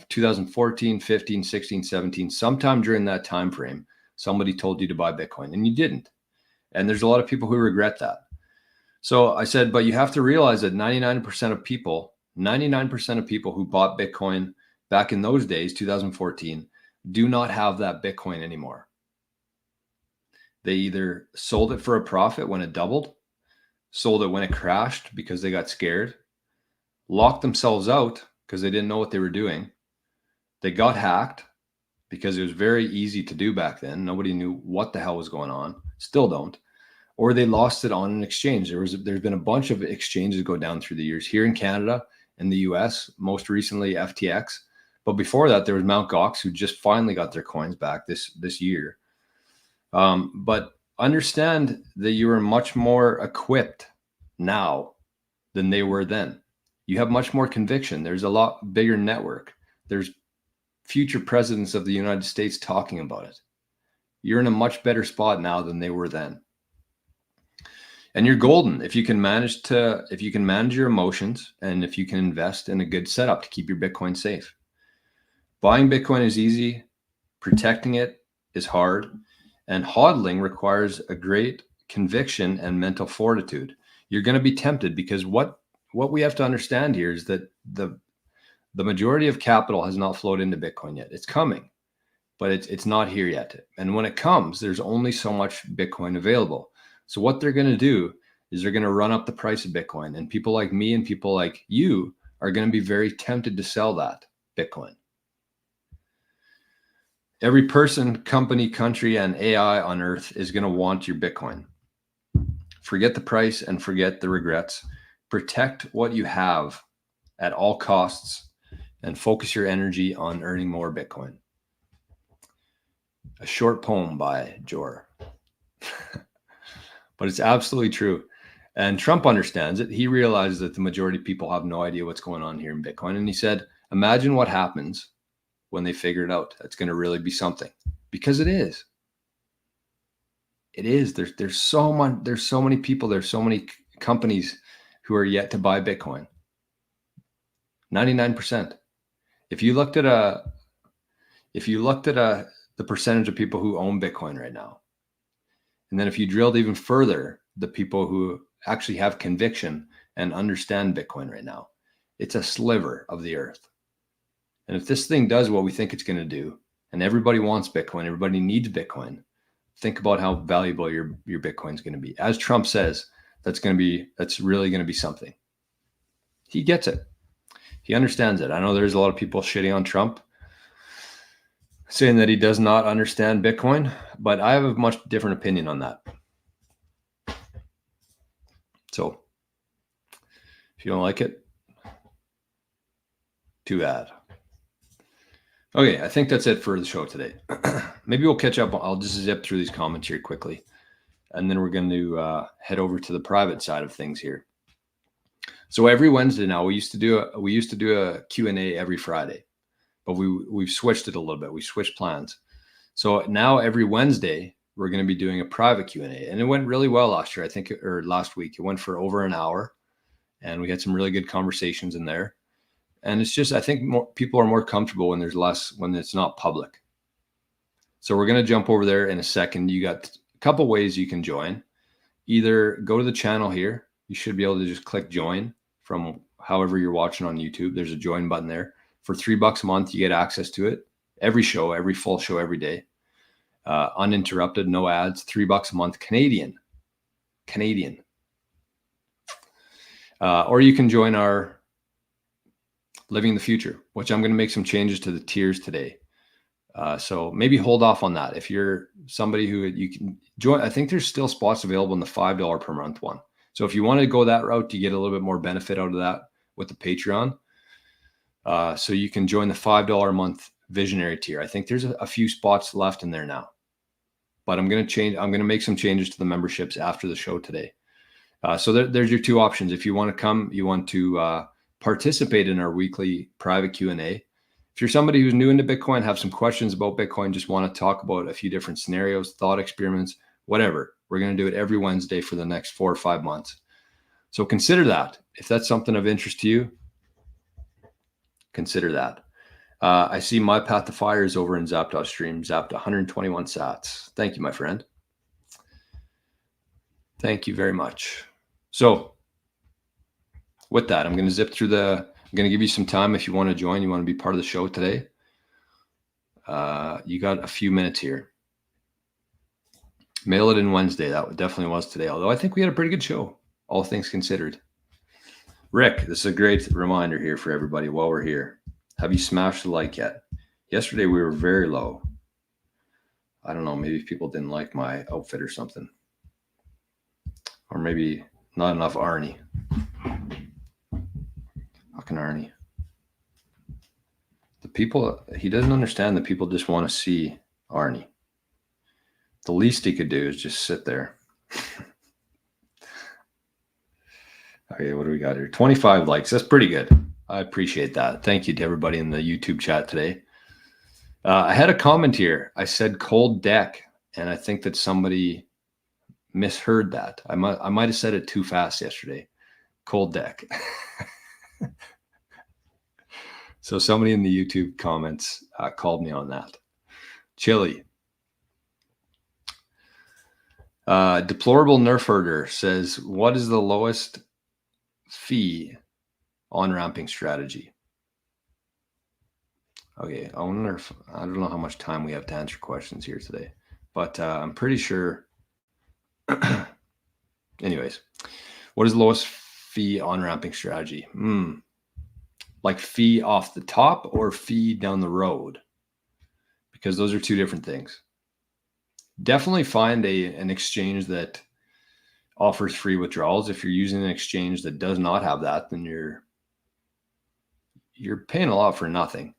2014, 15, 16, 17. Sometime during that time frame, somebody told you to buy Bitcoin and you didn't. And there's a lot of people who regret that. So I said, but you have to realize that 99% of people who bought Bitcoin back in those days, 2014, do not have that Bitcoin anymore. They either sold it for a profit when it doubled, sold it when it crashed because they got scared, locked themselves out because they didn't know what they were doing. They got hacked because it was very easy to do back then. Nobody knew what the hell was going on. Still don't. Or they lost it on an exchange. There's been a bunch of exchanges go down through the years here in Canada and the US, most recently FTX. But before that, there was Mt. Gox, who just finally got their coins back this year. But understand that you are much more equipped now than they were then. You have much more conviction. There's a lot bigger network. There's future presidents of the United States talking about it. You're in a much better spot now than they were then. And you're golden if you can manage your emotions, and if you can invest in a good setup to keep your Bitcoin safe. Buying Bitcoin is easy, protecting it is hard, and hodling requires a great conviction and mental fortitude. You're going to be tempted, because what we have to understand here is that the majority of capital has not flowed into Bitcoin yet. It's coming, but it's not here yet. And when it comes, there's only so much Bitcoin available. So what they're going to do is they're going to run up the price of Bitcoin, and people like me and people like you are going to be very tempted to sell that Bitcoin. Every person, company, country, and AI on earth is going to want your Bitcoin. Forget the price and forget the regrets. Protect what you have at all costs and focus your energy on earning more Bitcoin. A short poem by Jor. But it's absolutely true. And Trump understands it. He realizes that the majority of people have no idea what's going on here in Bitcoin. And he said, imagine what happens when they figure it out. It's going to really be something, because it is. It is. There's so many people, there's so many companies who are yet to buy Bitcoin. 99%. If you looked at the percentage of people who own Bitcoin right now, and then if you drilled even further, the people who actually have conviction and understand Bitcoin right now, it's a sliver of the earth. And if this thing does what we think it's going to do, and everybody wants Bitcoin, everybody needs Bitcoin, think about how valuable your Bitcoin is going to be. As Trump says, that's really going to be something. He gets it. He understands it. I know there's a lot of people shitting on Trump, saying that he does not understand Bitcoin, but I have a much different opinion on that. So if you don't like it, too bad. Okay, I think that's it for the show today. Maybe we'll catch up. I'll just zip through these comments here quickly, and then we're going to head over to the private side of things here. So every Wednesday now, we used to do a Q&A every Friday, but we've switched it a little bit. We switched plans. So now every Wednesday, we're going to be doing a private Q&A, and it went really well last year. Or last week, it went for over an hour, and we had some really good conversations in there. And it's just, I think people are more comfortable when it's not public. So we're going to jump over there in a second. You got a couple ways you can join. Either go to the channel here. You should be able to just click join from however you're watching on YouTube. There's a join button there. For $3 a month, you get access to it. Every show, every full show, every day. Uninterrupted, no ads, $3 a month, Canadian. Or you can join our Living the Future, which I'm going to make some changes to the tiers today. So maybe hold off on that. If you're somebody who you can join, I think there's still spots available in the $5 per month one. So if you want to go that route, you get a little bit more benefit out of that with the Patreon. So you can join the $5 a month visionary tier. I think there's a few spots left in there now, but I'm going to make some changes to the memberships after the show today. So there's your two options. If you want to come, you want to participate in our weekly private Q&A. If you're somebody who's new into Bitcoin, have some questions about Bitcoin, just want to talk about a few different scenarios, thought experiments, whatever, we're going to do it every Wednesday for the next 4 or 5 months. So consider that. If that's something of interest to you, consider that. I see My Path to Fire is over in Zap.stream, zapped 121 sats. Thank you, my friend. Thank you very much. So with that, I'm going to zip through I'm going to give you some time if you want to join, you want to be part of the show today. You got a few minutes here. Mail it in Wednesday. That definitely was today, although I think we had a pretty good show, all things considered. Rick, this is a great reminder here for everybody while we're here. Have you smashed the like yet? Yesterday we were very low. I don't know, maybe people didn't like my outfit or something. Or maybe not enough Arnie. Fucking Arnie. The People, he doesn't understand that people just want to see Arnie. The least he could do is just sit there. Okay, what do we got here? 25 likes. That's pretty good. I appreciate that. Thank you to everybody in the YouTube chat today. I had a comment here. I said cold deck, and I think that somebody misheard that. I might have said it too fast yesterday. Cold deck. So somebody in the YouTube comments called me on that. Chili. Deplorable Nerf herder says, what is the lowest fee on ramping strategy? Okay, I wonder if, I don't know how much time we have to answer questions here today, but I'm pretty sure. Anyways, what is the lowest fee on ramping strategy? Like fee off the top or fee down the road? Because those are two different things. Definitely find an exchange that offers free withdrawals. If you're using an exchange that does not have that, then you're paying a lot for nothing.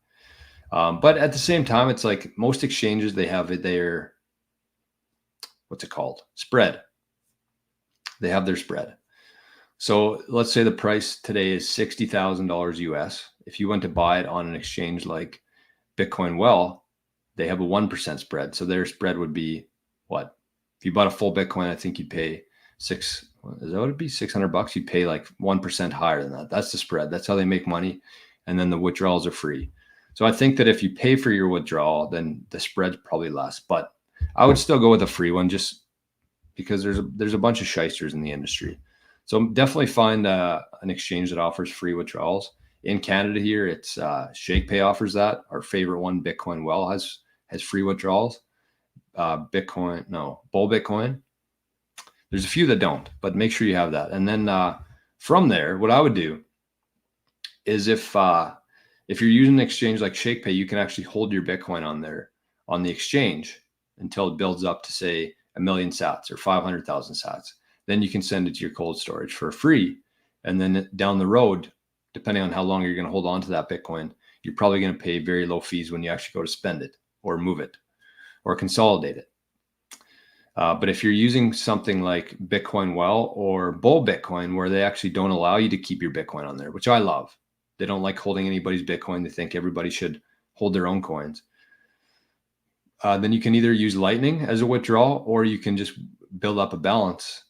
But at the same time, it's like most exchanges, they have their, what's it called? Spread. They have their spread. So let's say the price today is $60,000 US. If you went to buy it on an exchange like Bitcoin Well, they have a 1% spread. So their spread would be what? If you bought a full Bitcoin, I think you'd pay is that what it'd be? $600. You'd pay like 1% higher than that. That's the spread. That's how they make money. And then the withdrawals are free. So I think that if you pay for your withdrawal, then the spread's probably less. But I would still go with a free one just because there's a bunch of shysters in the industry. So definitely find an exchange that offers free withdrawals. In Canada here, it's ShakePay offers that. Our favorite one, Bitcoin Well, has free withdrawals. Bull Bitcoin. There's a few that don't, but make sure you have that. And then from there, what I would do is if you're using an exchange like ShakePay, you can actually hold your Bitcoin on the exchange until it builds up to say 1 million sats or 500,000 sats. Then you can send it to your cold storage for free. And then down the road, depending on how long you're going to hold on to that Bitcoin, you're probably going to pay very low fees when you actually go to spend it or move it or consolidate it. But if you're using something like Bitcoin Well or Bull Bitcoin, where they actually don't allow you to keep your Bitcoin on there, which I love. They don't like holding anybody's Bitcoin. They think everybody should hold their own coins. Then you can either use Lightning as a withdrawal, or you can just build up a balance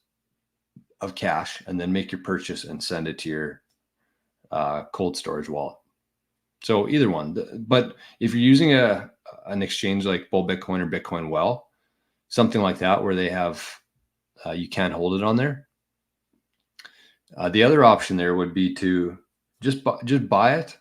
of cash and then make your purchase and send it to your cold storage wallet. So either one. But if you're using an exchange like Bull Bitcoin or Bitcoin Well, something like that where they have, you can't hold it on there. The other option there would be to just buy it,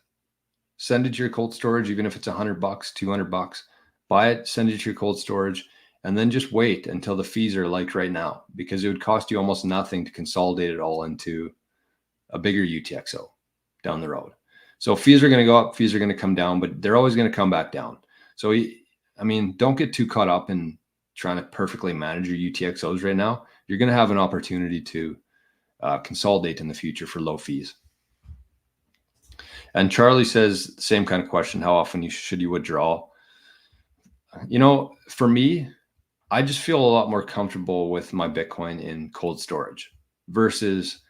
send it to your cold storage, even if it's $100, $200. Buy it, send it to your cold storage, and then just wait until the fees are like right now, because it would cost you almost nothing to consolidate it all into a bigger UTXO down the road. So fees are going to go up, fees are going to come down, but they're always going to come back down. So, I mean, don't get too caught up in trying to perfectly manage your UTXOs right now. You're going to have an opportunity to consolidate in the future for low fees. And Charlie says, same kind of question, how often should you withdraw? You know, for me, I just feel a lot more comfortable with my Bitcoin in cold storage versus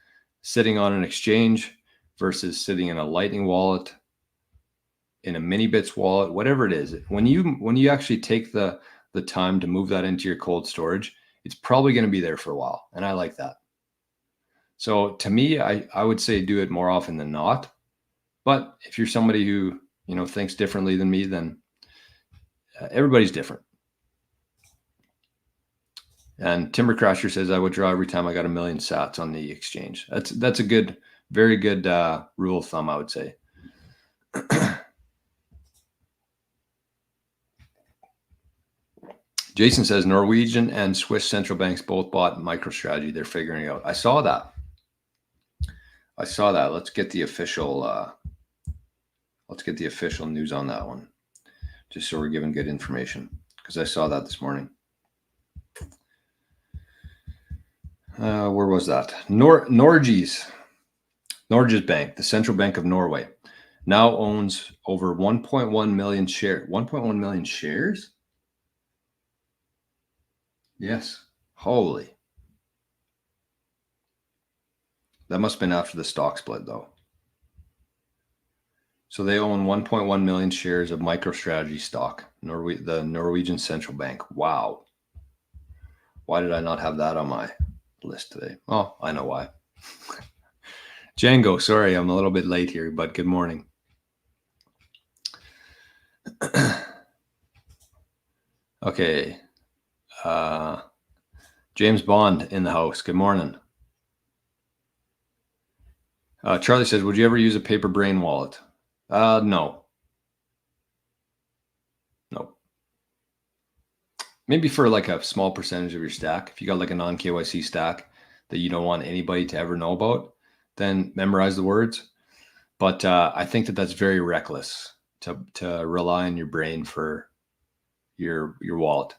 sitting on an exchange, versus sitting in a Lightning wallet, in a mini bits wallet, whatever it is. When you actually take the time to move that into your cold storage, it's probably going to be there for a while. And I like that. So to me, I would say do it more often than not. But if you're somebody who, you know, thinks differently than me, then everybody's different. And Timber Crasher says, I withdraw every time I got 1 million sats on the exchange. That's a good, very good rule of thumb, I would say. Jason says, Norwegian and Swiss central banks both bought MicroStrategy. They're figuring it out. I saw that. Let's get the official news on that one, just so we're giving good information, because I saw that this morning. Where was that? Norges Bank, the central bank of Norway. now owns over 1.1 million shares. 1.1 million shares? Yes. Holy. That must have been after the stock split, though. So they own 1.1 million shares of MicroStrategy stock, the Norwegian Central Bank. Wow. Why did I not have that on my list today? Oh, I know why. Django, sorry, I'm a little bit late here, but good morning. Okay. James Bond in the house. Good morning. Charlie says, would you ever use a paper brain wallet? No. Nope. Maybe for like a small percentage of your stack. If you got like a non-KYC stack that you don't want anybody to ever know about, then memorize the words. But I think that that's very reckless to rely on your brain for your wallet.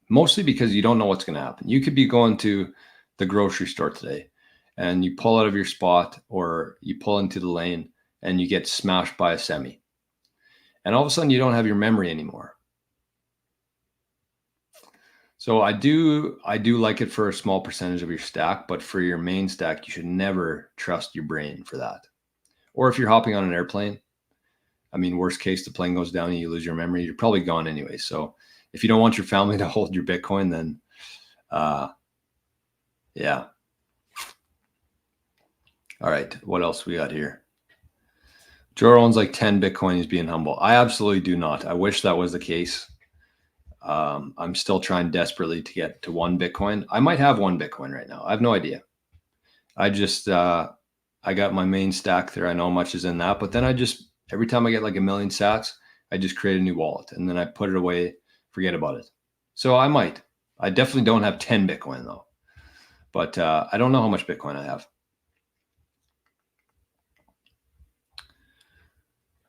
Mostly because you don't know what's going to happen. You could be going to the grocery store today and you pull out of your spot or you pull into the lane and you get smashed by a semi. And all of a sudden you don't have your memory anymore. So I do like it for a small percentage of your stack, but for your main stack, you should never trust your brain for that. Or if you're hopping on an airplane, I mean, worst case, the plane goes down and you lose your memory, you're probably gone anyway. So if you don't want your family to hold your Bitcoin, then yeah. All right, what else we got here? Joe owns like 10 Bitcoin. He's being humble. I absolutely do not. I wish that was the case. I'm still trying desperately to get to 1 Bitcoin. I might have 1 Bitcoin right now. I have no idea. I just, I got my main stack there. I know how much is in that, but then every time I get like 1 million sats, I just create a new wallet and then I put it away, forget about it. So I definitely don't have 10 Bitcoin though, but I don't know how much Bitcoin I have.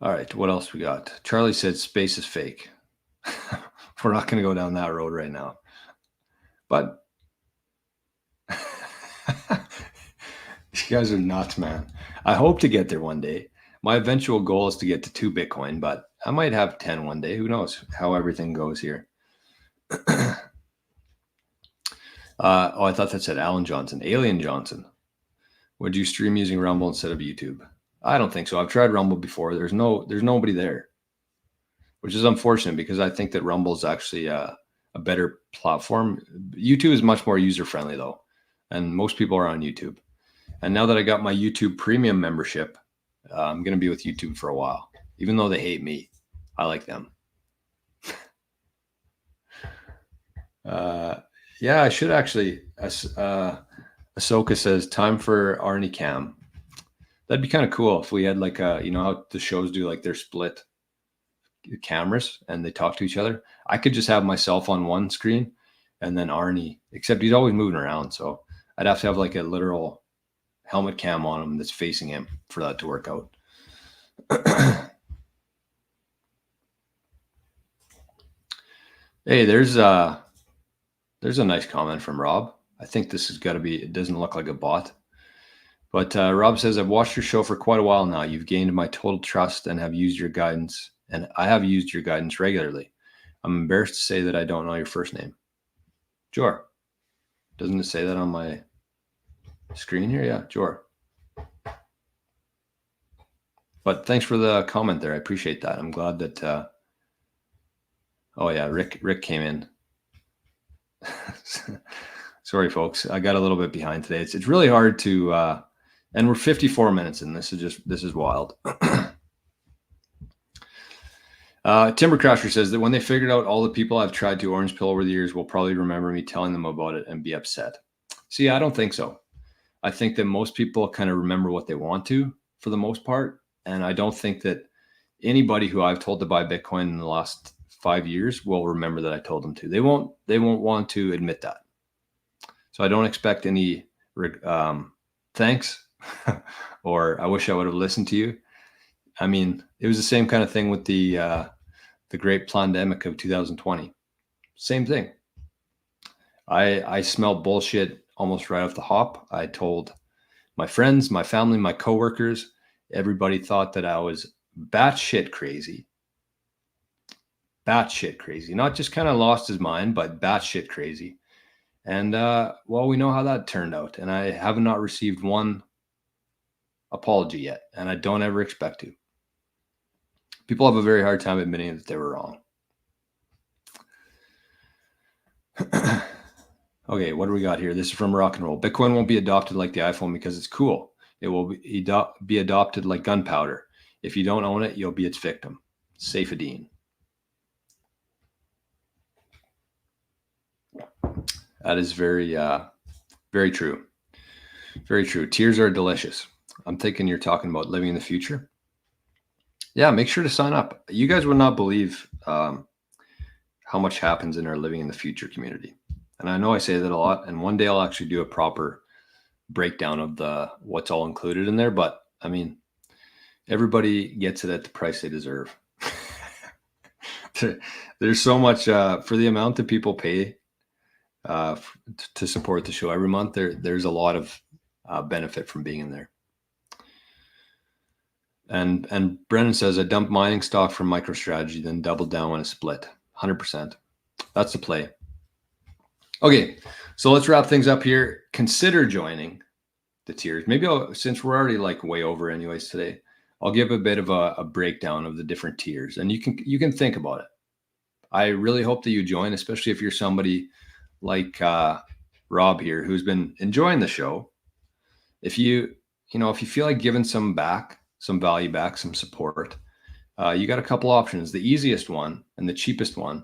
All right, what else we got? Charlie said space is fake. We're not going to go down that road right now. But you guys are nuts, man. I hope to get there one day. My eventual goal is to get to 2 Bitcoin, but I might have 10 one day. Who knows how everything goes here. I thought that said Alan Johnson. Alien Johnson. Would you stream using Rumble instead of YouTube? I don't think so. I've tried Rumble before. There's nobody there, which is unfortunate because I think that Rumble is actually a better platform. YouTube is much more user-friendly though, and most people are on YouTube. And now that I got my YouTube premium membership, I'm going to be with YouTube for a while, even though they hate me. I like them. Yeah, I should actually. Ahsoka says, time for Arnie Cam. That'd be kind of cool if we had like how the shows do like their split cameras and they talk to each other. I could just have myself on one screen and then Arnie, except he's always moving around. So I'd have to have like a literal helmet cam on him that's facing him for that to work out. Hey, there's a nice comment from Rob. I think this has got to be, it doesn't look like a bot. But Rob says, I've watched your show for quite a while now. You've gained my total trust and have used your guidance. And I have used your guidance regularly. I'm embarrassed to say that I don't know your first name. Jor. Doesn't it say that on my screen here? Yeah, Jor. But thanks for the comment there. I appreciate that. I'm glad that, oh yeah, Rick came in. Sorry, folks. I got a little bit behind today. It's really hard to, and we're 54 minutes in. This is wild. Timber Crasher says that when they figured out all the people I've tried to orange pill over the years will probably remember me telling them about it and be upset. See, I don't think so. I think that most people kind of remember what they want to for the most part. And I don't think that anybody who I've told to buy Bitcoin in the last 5 years will remember that I told them to. They won't want to admit that. So I don't expect any thanks or I wish I would have listened to you. I mean, it was the same kind of thing with the great pandemic of 2020. Same thing. I smelled bullshit almost right off the hop. I told my friends, my family, my coworkers, everybody thought that I was batshit crazy. Batshit crazy. Not just kind of lost his mind, but batshit crazy. And well, we know how that turned out. And I have not received one apology yet, and I don't ever expect to. People have a very hard time admitting that they were wrong. Okay, what do we got here? This is from Rock and Roll. Bitcoin won't be adopted like the iPhone because it's cool. It will be adopted like gunpowder. If you don't own it, you'll be its victim. Saifedean. That is very, very true. Very true. Tears are delicious. I'm thinking you're talking about living in the future. Yeah, make sure to sign up. You guys would not believe how much happens in our living in the future community. And I know I say that a lot, and one day I'll actually do a proper breakdown of what's all included in there. But I mean, everybody gets it at the price they deserve. There's so much for the amount that people pay to support the show every month. There's a lot of benefit from being in there. And Brennan says, I dumped mining stock from MicroStrategy, then doubled down when it split. 100%. That's the play. Okay, so let's wrap things up here. Consider joining the tiers. Maybe since we're already like way over anyways today, I'll give a bit of a breakdown of the different tiers, and you can think about it. I really hope that you join, especially if you're somebody like Rob here, who's been enjoying the show. If you feel like giving some value back, some support, you got a couple options. The easiest one and the cheapest one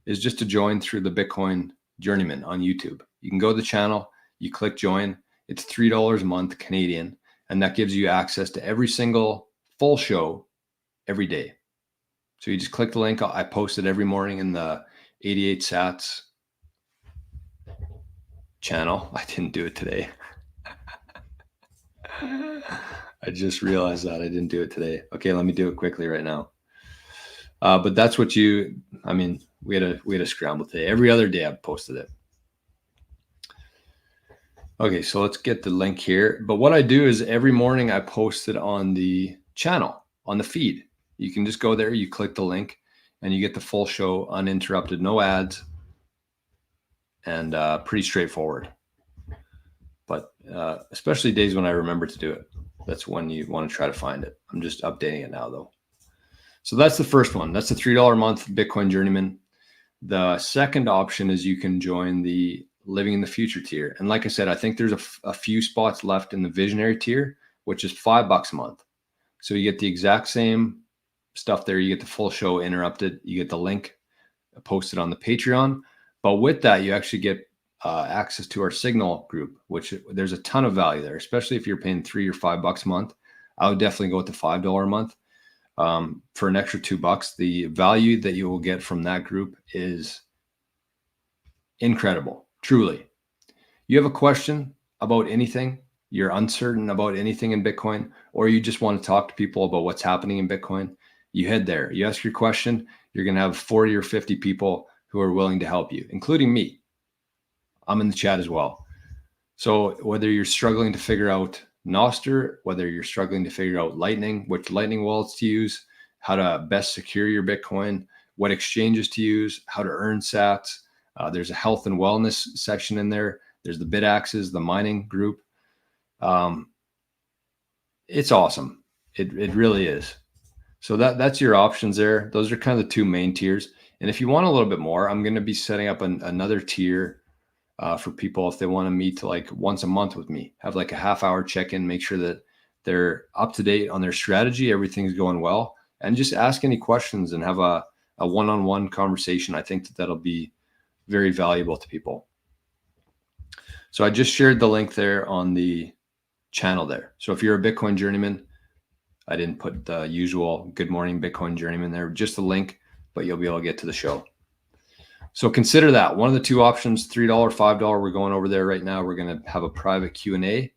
is just to join through the Bitcoin Journeyman on YouTube. You can go to the channel, you click join. It's $3 a month Canadian, and that gives you access to every single full show every day. So you just click the link. I post it every morning in the 88 Sats channel. I didn't do it today. I just realized that I didn't do it today. Okay, let me do it quickly right now. But that's what we had a scramble today. Every other day I've posted it. Okay, so let's get the link here. But what I do is every morning I post it on the channel, on the feed. You can just go there, you click the link, and you get the full show uninterrupted, no ads, and pretty straightforward. But especially days when I remember to do it. That's when you want to try to find it. I'm just updating it now, though. So that's the first one. That's the $3 a month Bitcoin Journeyman. The second option is you can join the Living in the Future tier. And like I said, I think there's a few spots left in the Visionary tier, which is $5 a month. So you get the exact same stuff there. You get the full show interrupted. You get the link posted on the Patreon. But with that, you actually get access to our Signal group, which there's a ton of value there, especially if you're paying $3 or $5 a month. I would definitely go with the $5 a month. For an extra $2, the value that you will get from that group is incredible. Truly. You have a question about anything, you're uncertain about anything in Bitcoin, or you just want to talk to people about what's happening in Bitcoin, you head there. You ask your question, you're going to have 40 or 50 people who are willing to help you, including me. I'm in the chat as well. So whether you're struggling to figure out NOSTR, whether you're struggling to figure out Lightning, which Lightning wallets to use, how to best secure your Bitcoin, what exchanges to use, how to earn sats. There's a health and wellness section in there. There's the BitAxes, the mining group. It's awesome. It really is. So that's your options there. Those are kind of the two main tiers. And if you want a little bit more, I'm going to be setting up another tier for people if they want to meet like once a month with me, have like a half-hour check-in, make sure that they're up to date on their strategy, everything's going well, and just ask any questions and have a one-on-one conversation. I think that'll be very valuable to people. So I just shared the link there on the channel there. So if you're a Bitcoin Journeyman, I didn't put the usual Good Morning Bitcoin Journeyman there, just the link, but you'll be able to get to the show. So consider that one of the two options, $3, $5. We're going over there right now. We're going to have a private Q&A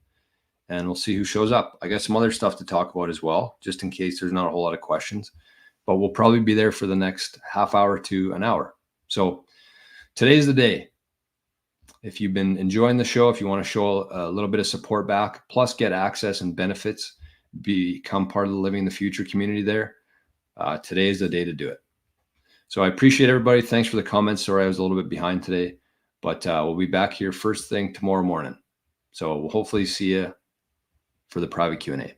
and we'll see who shows up. I got some other stuff to talk about as well, just in case there's not a whole lot of questions, but we'll probably be there for the next half hour to an hour. So today's the day. If you've been enjoying the show, if you want to show a little bit of support back, plus get access and benefits become part of the Living the Future community there, today is the day to do it. So I appreciate everybody. Thanks for the comments. Sorry, I was a little bit behind today, but we'll be back here first thing tomorrow morning. So we'll hopefully see you for the private Q&A.